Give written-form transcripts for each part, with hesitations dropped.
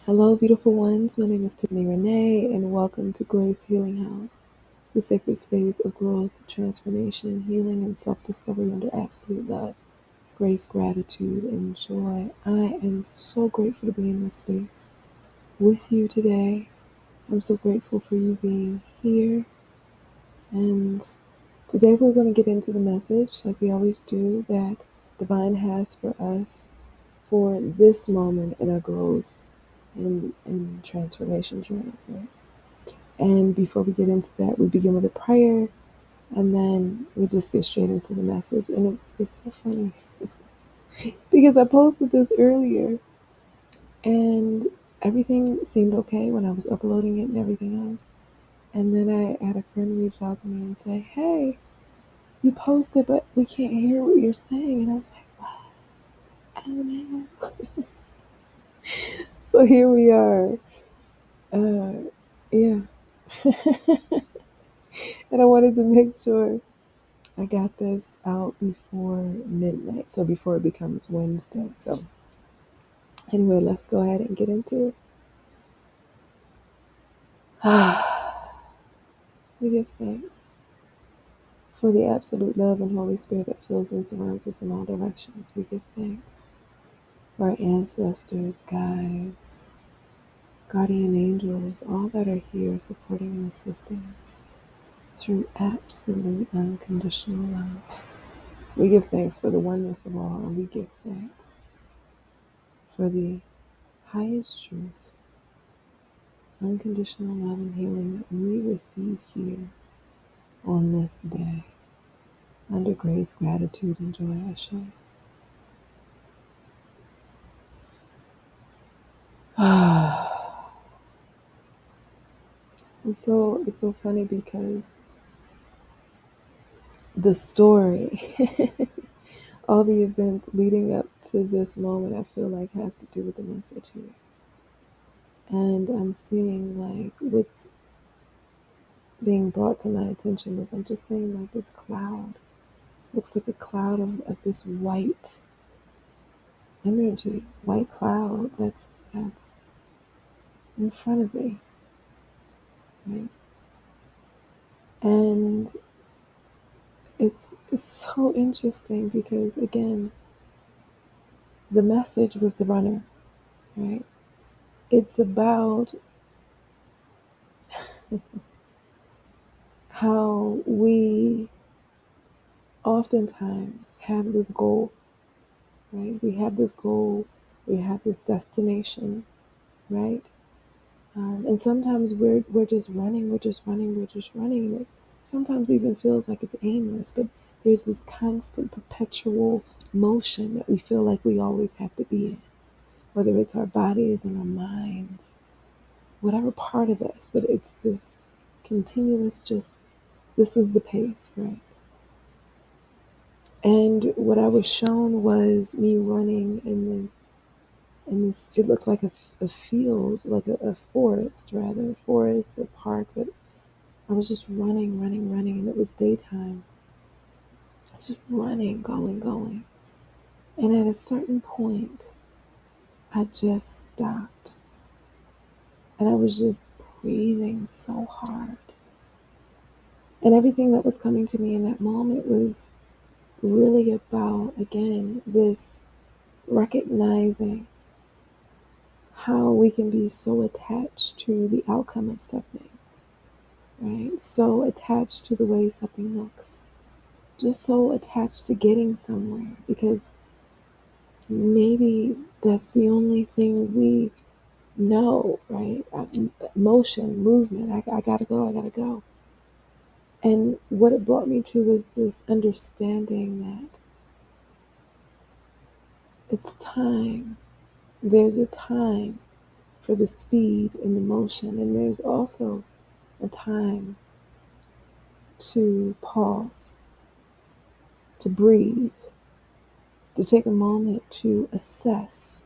Hello, beautiful ones. My name is Tiffany Renee, and welcome to Grace Healing House, the sacred space of growth, transformation, healing, and self discovery under absolute love, grace, gratitude, and joy. I am so grateful to be in this space with you today. I'm so grateful for you being here. And today we're going to get into the message, like we always do, that Divine has for us for this moment in our growth and transformation journey. Right? And before we get into that, we begin with a prayer, and then we just get straight into the message. And it's so funny because I posted this earlier, and everything seemed okay when I was uploading it and everything else. And then I had a friend reach out to me and say, "Hey, you posted, but we can't hear what you're saying." And I was like, "What? Oh no!" So here we are. Yeah. And I wanted to make sure I got this out before midnight, so before it becomes Wednesday. So, anyway, let's go ahead and get into it. We give thanks for the absolute love and Holy Spirit that fills and surrounds us in all directions. We give thanks for our ancestors, guides, guardian angels, all that are here supporting and assisting us through absolute unconditional love. We give thanks for the oneness of all, and we give thanks for the highest truth, unconditional love and healing that we receive here on this day. Under grace, gratitude, and joy, Ashe. And so it's so funny because the story, all the events leading up to this moment, I feel like has to do with the message here. And I'm seeing like what's being brought to my attention is I'm just seeing like this cloud. Looks like a cloud of this white energy, white cloud that's in front of me, right? And it's so interesting because again, the message was the runner, right? It's about how we oftentimes have this goal, right? We have this goal, we have this destination, right? And sometimes we're just running, we're just running, we're just running. And it sometimes even feels like it's aimless, but there's this constant, perpetual motion that we feel like we always have to be in, whether it's our bodies and our minds, whatever part of us, but it's this continuous just, this is the pace, right? And what I was shown was me running in this, it looked like a field, like a forest, rather, a forest, a park, but I was just running, running, running, and it was daytime. I was just running, going, going. And at a certain point, I just stopped. And I was just breathing so hard. And everything that was coming to me in that moment was really about, again, this recognizing how we can be so attached to the outcome of something, right? So attached to the way something looks, just so attached to getting somewhere because maybe that's the only thing we know, right? Motion, movement, I gotta go, I gotta go. And what it brought me to was this understanding that it's time. There's a time for the speed and the motion, and there's also a time to pause, to breathe, to take a moment to assess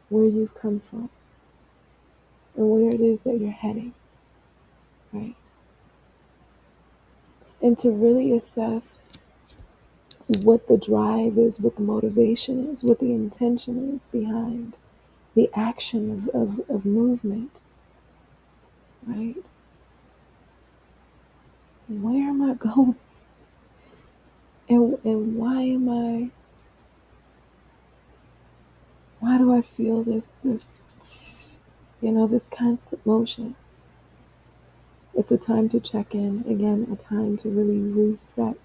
where you've come from and where it is that you're heading, right? And to really assess what the drive is, what the motivation is, what the intention is behind the action of movement, right? Where am I going? And why do I feel this constant motion? It's a time to check in, again, a time to really reset,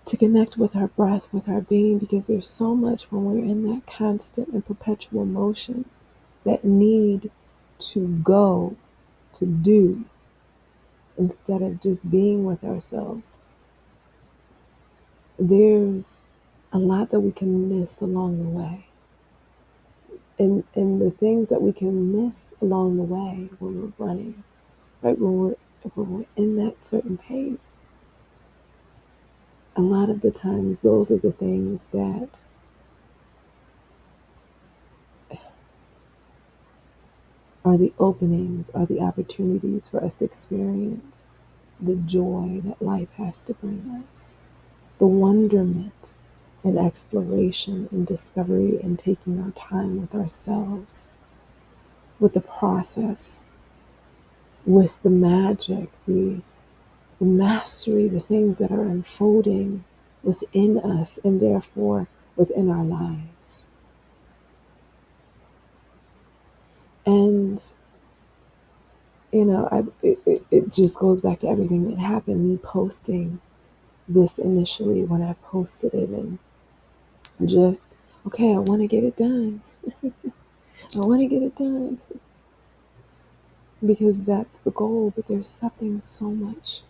to connect with our breath, with our being, because there's so much when we're in that constant and perpetual motion, that need to go, to do, instead of just being with ourselves. There's a lot that we can miss along the way. And the things that we can miss along the way when we're running, right? When we're in that certain pace, a lot of the times those are the things that are the openings, are the opportunities for us to experience the joy that life has to bring us, the wonderment and exploration and discovery and taking our time with ourselves, with the process, with the magic, the mastery, the things that are unfolding within us and therefore within our lives. And, it just goes back to everything that happened, me posting this initially when I posted it, and just, okay, I want to get it done. I want to get it done because that's the goal, but there's something so much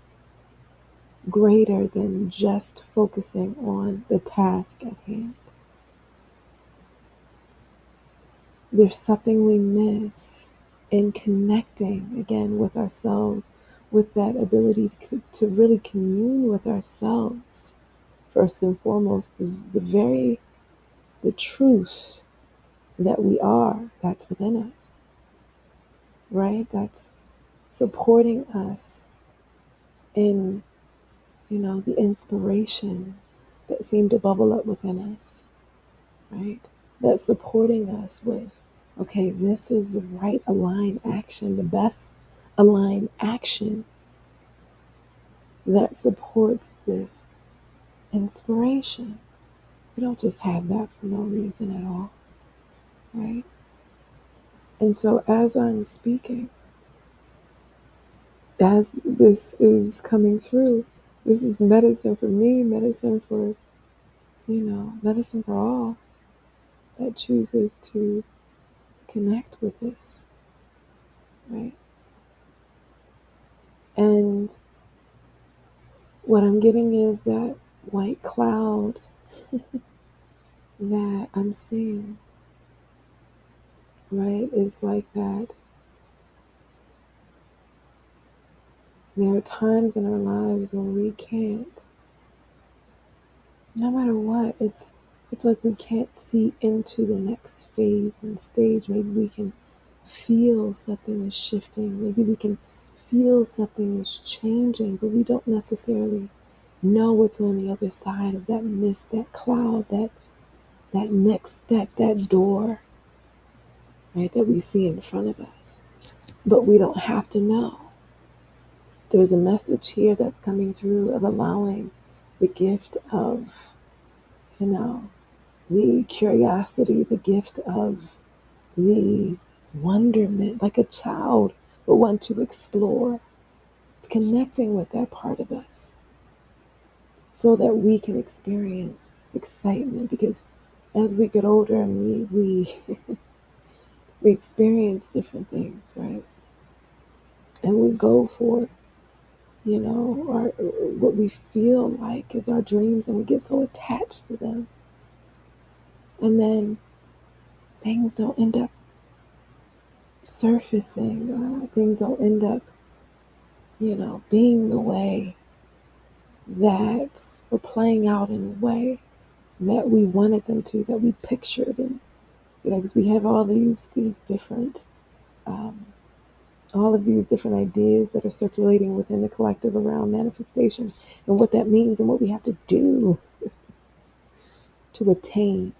greater than just focusing on the task at hand. There's something we miss in connecting again with ourselves, with that ability to really commune with ourselves. First and foremost, the truth that we are, that's within us, right? That's supporting us in, the inspirations that seem to bubble up within us, right? That's supporting us with, okay, this is the right aligned action, the best aligned action that supports this inspiration. We don't just have that for no reason at all, right? And so as I'm speaking, as this is coming through, this is medicine for me, medicine for all that chooses to connect with this, right? And what I'm getting is that white cloud that I'm seeing, right, is like that. There are times in our lives when we can't, no matter what, it's like we can't see into the next phase and stage. Maybe we can feel something is shifting. Maybe we can feel something is changing, but we don't necessarily know what's on the other side of that mist, that cloud, that next step, that door, right, that we see in front of us. But we don't have to know. There's a message here that's coming through of allowing the gift of, the curiosity, the gift of the wonderment, like a child will want to explore. It's connecting with that part of us so that we can experience excitement, because as we get older and we we experience different things, right? And we go for, what we feel like is our dreams, and we get so attached to them. And then things don't end up surfacing, things don't end up, being the way that, or playing out in a way that we wanted them to, that we pictured. And, because we have all these different, all of these different ideas that are circulating within the collective around manifestation and what that means and what we have to do to attain,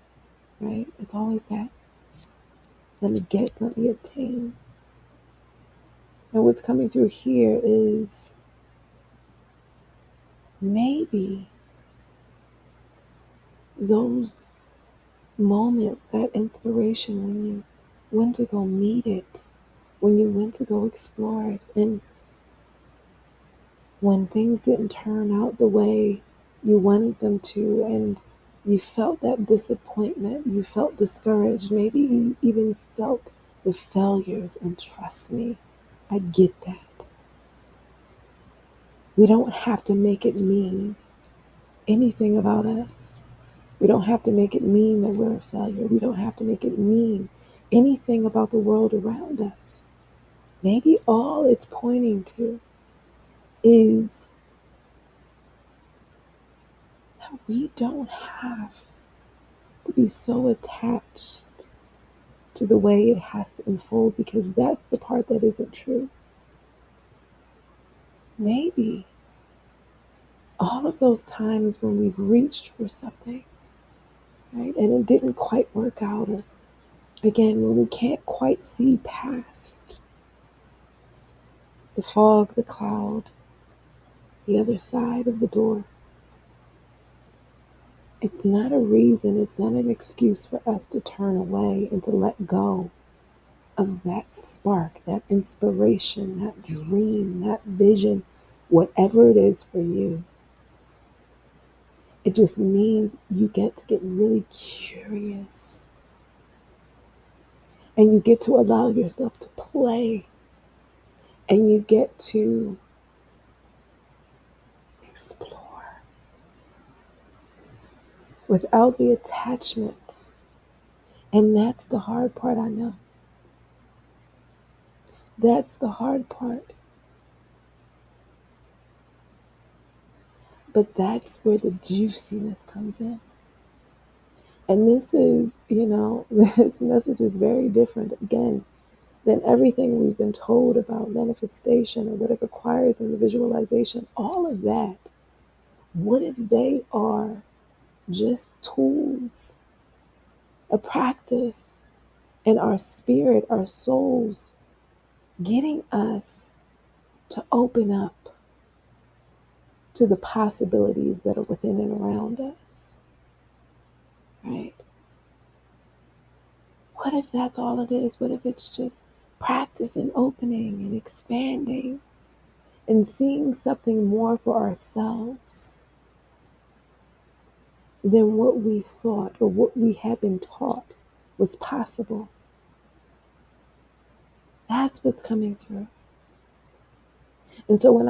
right? It's always that Let me get, let me obtain. And what's coming through here is maybe those moments, that inspiration when you went to go meet it, when you went to go explore it, and when things didn't turn out the way you wanted them to, and you felt that disappointment, you felt discouraged, maybe you even felt the failures, and trust me, I get that. We don't have to make it mean anything about us. We don't have to make it mean that we're a failure. We don't have to make it mean anything about the world around us. Maybe all it's pointing to is that we don't have to be so attached to the way it has to unfold, because that's the part that isn't true. Maybe all of those times when we've reached for something, right, and it didn't quite work out, or again, when we can't quite see past the fog, the cloud, the other side of the door, it's not a reason, it's not an excuse for us to turn away and to let go of that spark, that inspiration, that dream, that vision, whatever it is for you. It just means you get to get really curious, and you get to allow yourself to play, and you get to explore without the attachment. And that's the hard part, I know. That's the hard part. But that's where the juiciness comes in. And this is, this message is very different, again, than everything we've been told about manifestation or what it requires in the visualization. All of that, what if they are just tools, a practice, and our spirit, our souls, getting us to open up to the possibilities that are within and around us, right? What if that's all it is? What if it's just practice and opening and expanding and seeing something more for ourselves than what we thought or what we had been taught was possible? That's what's coming through. And so when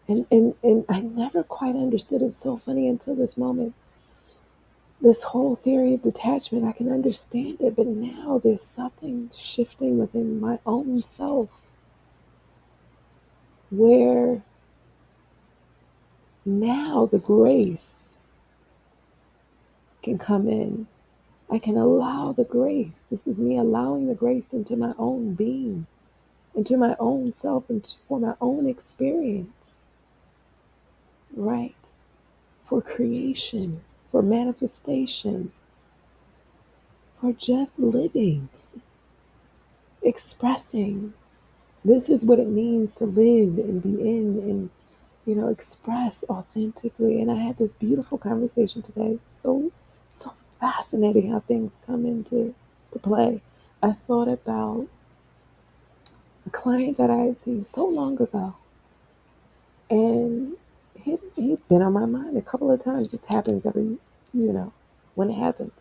and I never quite understood, it's so funny until this moment, this whole theory of detachment, I can understand it, but now there's something shifting within my own self where now the grace can come in. I can allow the grace. This is me allowing the grace into my own being, into my own self, and for my own experience, right? For creation, for manifestation, for just living, expressing. This is what it means to live and be in and, express authentically. And I had this beautiful conversation today. So fascinating how things come into to play. I thought about a client that I had seen so long ago, and he'd been on my mind a couple of times. This happens every, when it happens.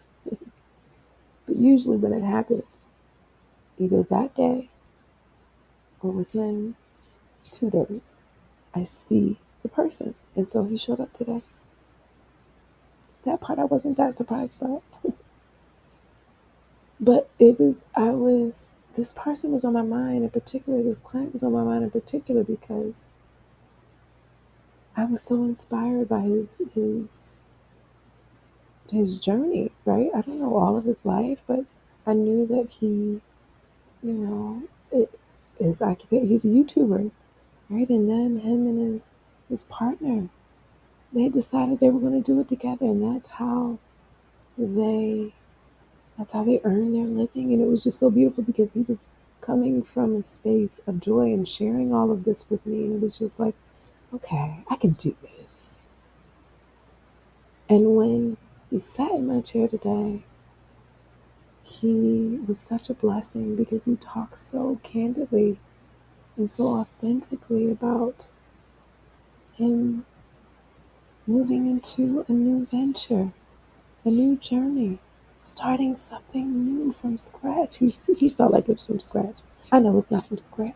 But usually when it happens, either that day or within 2 days, I see the person. And so he showed up today. That part I wasn't that surprised about. But this person was on my mind in particular, this client was on my mind in particular because I was so inspired by his journey, right? I don't know all of his life, but I knew that he, you know, his occupation, he's a YouTuber, right? And then him and his partner, they decided they were going to do it together, and that's how they That's how they earn their living. And it was just so beautiful because he was coming from a space of joy and sharing all of this with me. And it was just like, okay, I can do this. And when he sat in my chair today, he was such a blessing because he talked so candidly and so authentically about him moving into a new venture, a new journey, starting something new from scratch. He felt like it was from scratch. I know it's not from scratch.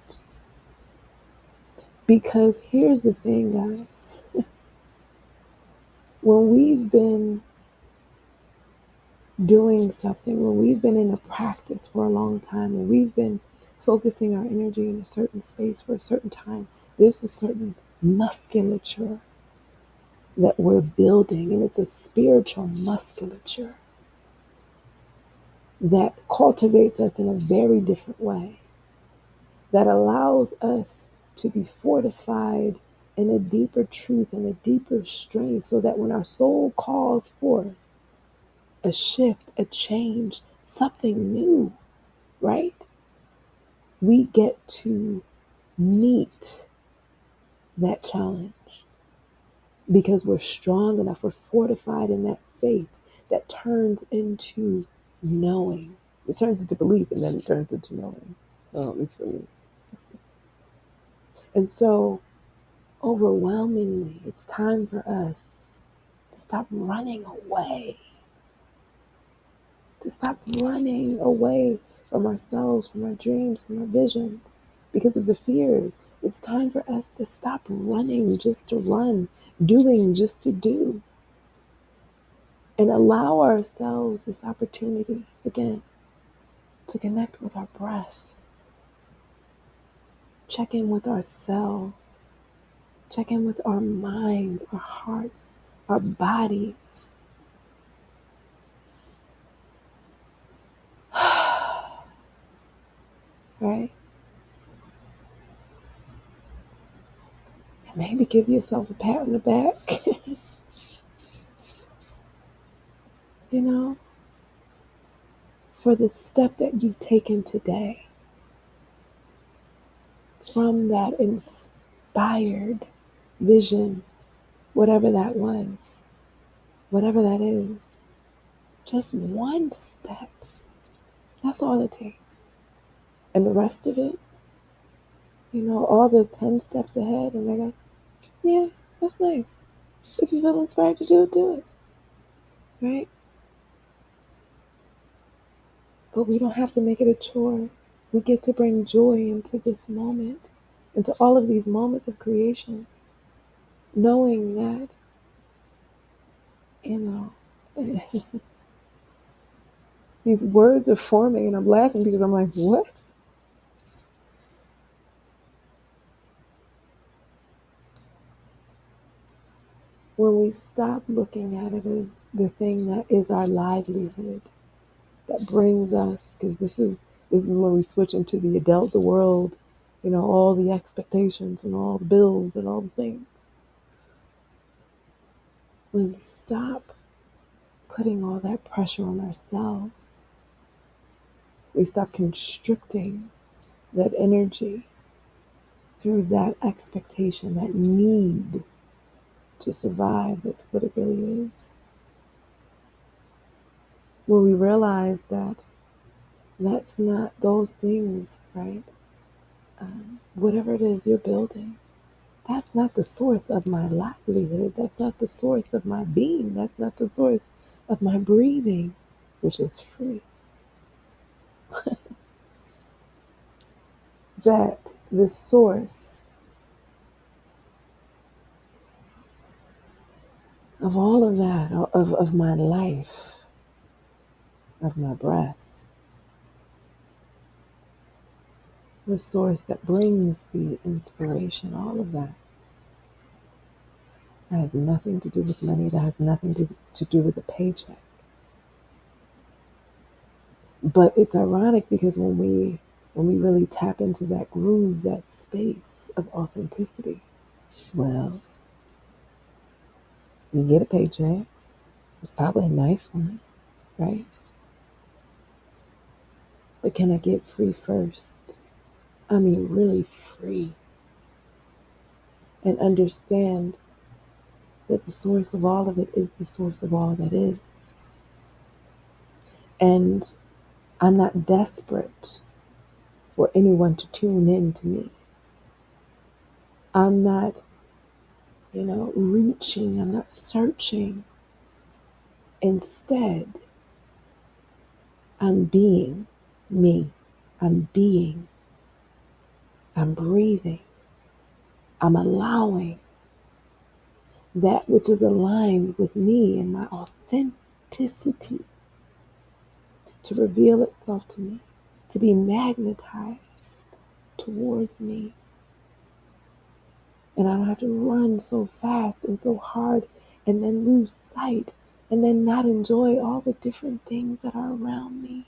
Because here's the thing, guys. When we've been doing something, when we've been in a practice for a long time, when we've been focusing our energy in a certain space for a certain time, there's a certain musculature that we're building, and it's a spiritual musculature that cultivates us in a very different way, that allows us to be fortified in a deeper truth and a deeper strength, so that when our soul calls for a shift, a change, something new, right? We get to meet that challenge because we're strong enough, we're fortified in that faith that turns into knowing. It turns into belief and then it turns into knowing. At least for me. And so, overwhelmingly, it's time for us to stop running away, to stop running away from ourselves, from our dreams, from our visions because of the fears. It's time for us to stop running just to run, doing just to do, and allow ourselves this opportunity again to connect with our breath, check in with ourselves, check in with our minds, our hearts, our bodies. Right? And maybe give yourself a pat on the back, you know, for the step that you've taken today from that inspired vision, whatever that was, whatever that is. Just one step. That's all it takes. And the rest of it, you know, all the 10 steps ahead, and they're like, yeah, that's nice. If you feel inspired to do it, right? But we don't have to make it a chore. We get to bring joy into this moment, into all of these moments of creation, knowing that, you know, these words are forming, and I'm laughing because I'm like, what? When we stop looking at it as the thing that is our livelihood, that brings us, because this is when we switch into the adult, the world, you know, all the expectations and all the bills and all the things. When we stop putting all that pressure on ourselves, we stop constricting that energy through that expectation, that need to survive. That's what it really is. When we realize that that's not those things, right? Whatever it is you're building, that's not the source of my livelihood. That's not the source of my being. That's not the source of my breathing, which is free. That the source of all of that, of my life, of my breath, the source that brings the inspiration, all of that, that has nothing to do with money, that has nothing to do with a paycheck. But it's ironic because when we really tap into that groove, that space of authenticity, well, you get a paycheck. It's probably a nice one, right? But can I get free first? I mean, really free. And understand that the source of all of it is the source of all that is. And I'm not desperate for anyone to tune in to me. I'm not, reaching, I'm not searching. Instead, I'm being me. I'm being. I'm breathing. I'm allowing that which is aligned with me and my authenticity to reveal itself to me, to be magnetized towards me. And I don't have to run so fast and so hard and then lose sight and then not enjoy all the different things that are around me.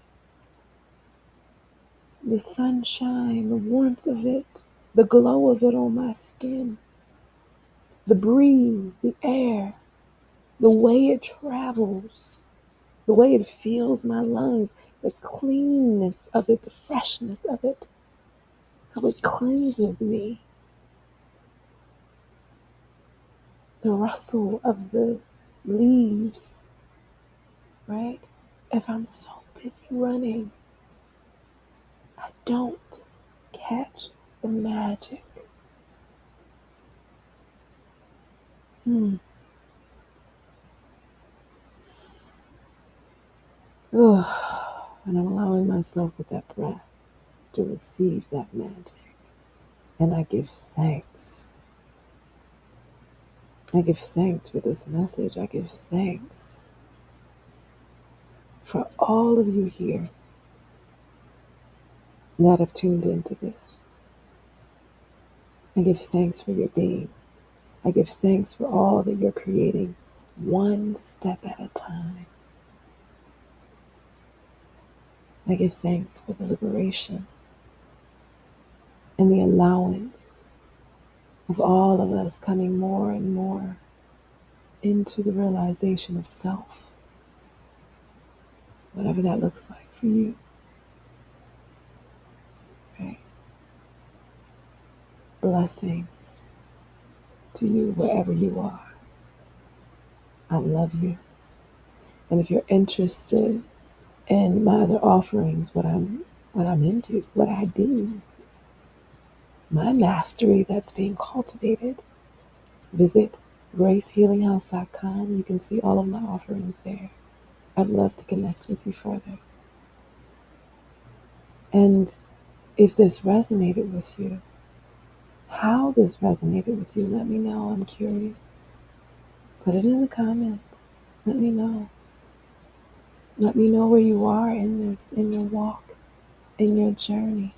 The sunshine, the warmth of it, the glow of it on my skin, the breeze, the air, the way it travels, the way it fills my lungs, the cleanness of it, the freshness of it, how it cleanses me, the rustle of the leaves, right? If I'm so busy running, I don't catch the magic. Ugh. And I'm allowing myself with that breath to receive that magic. And I give thanks. I give thanks for this message. I give thanks for all of you here that have tuned into this. I give thanks for your being. I give thanks for all that you're creating, one step at a time. I give thanks for the liberation and the allowance of all of us coming more and more into the realization of self, whatever that looks like for you. Right? Blessings to you wherever you are. I love you. And if you're interested in my other offerings, what I'm into, what I do, my mastery that's being cultivated, visit gracehealinghouse.com. You can see all of my offerings there. I'd love to connect with you further. And if this resonated with you, how this resonated with you, let me know. I'm curious. Put it in the comments. Let me know. Let me know where you are in this, in your walk, in your journey.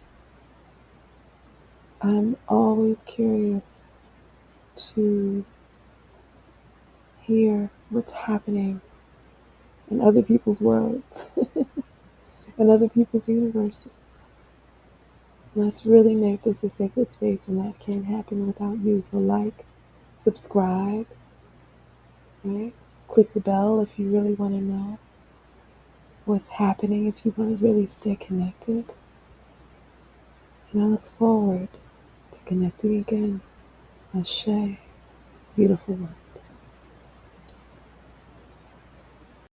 I'm always curious to hear what's happening in other people's worlds and other people's universes. Let's really make this a sacred space, and that can't happen without you. So like, subscribe, right? Click the bell if you really want to know what's happening, if you want to really stay connected. And I look forward to connecting again. Ashe. Beautiful work.